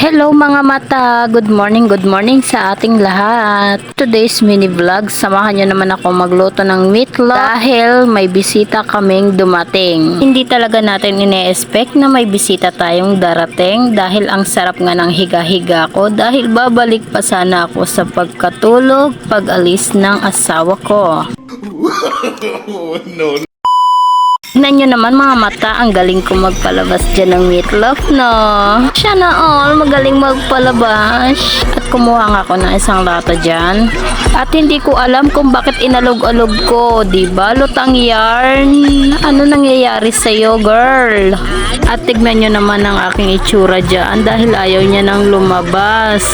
Hello mga mata! Good morning sa ating lahat. Today's mini vlog, samahan nyo naman ako magluto ng meatloaf dahil may bisita kaming dumating. Hindi talaga natin ine-expect na may bisita tayong darating dahil ang sarap nga ng higa-higa ko dahil babalik pa sana ako sa pagkatulog pag-alis ng asawa ko. No. Tignan nyo naman mga mata, ang galing ko magpalabas dyan ng meatloaf, no? Siya na all, magaling magpalabas. At kumuha nga ako ng isang lata dyan. At hindi ko alam kung bakit inalog-alog ko, diba? Lutang yarn. Ano nangyayari sa'yo, girl? At tignan nyo naman ang aking itsura dyan dahil ayaw niya nang lumabas.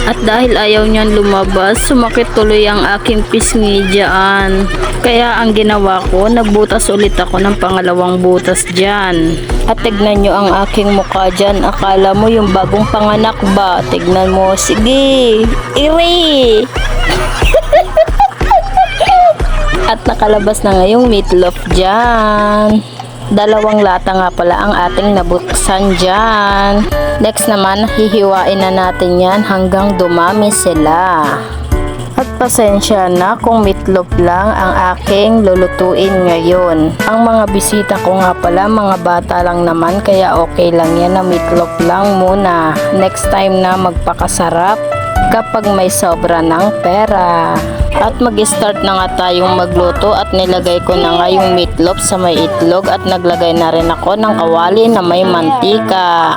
At dahil ayaw niyang lumabas, sumakit tuloy ang aking pisngi dyan. Kaya ang ginawa ko, nagbutas ulit ako ng pangalawang butas dyan. At tignan nyo ang aking mukha dyan. Akala mo yung bagong panganak ba? Tignan mo. Sige. Iri! At nakalabas na ngayong meatloaf dyan. Dalawang lata nga pala ang ating nabuksan dyan. Next naman, hihiwain na natin yan hanggang dumami sila. At pasensya na kung meatloaf lang ang aking lulutuin ngayon. Ang mga bisita ko nga pala, mga bata lang naman, kaya okay lang yan na meatloaf lang muna. Next time na magpakasarap kapag may sobra ng pera. At mag-start na nga tayong magluto at nilagay ko na nga yung meatloaf sa may itlog at naglagay na rin ako ng kawali na may mantika.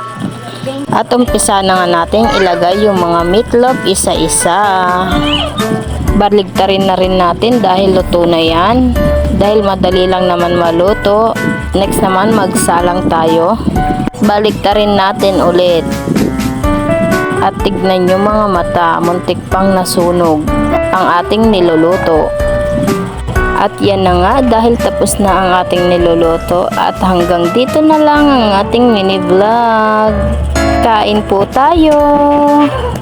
At umpisa na nga natin ilagay yung mga meatloaf isa-isa. Baligtarin na rin natin dahil luto na yan. Dahil madali lang naman maluto. Next naman magsalang tayo. Baligtarin natin ulit. At tignan nyo mga mata, muntik pang nasunog ang ating niluluto. At yan na nga dahil tapos na ang ating niluluto at hanggang dito na lang ang ating mini vlog. Kain po tayo!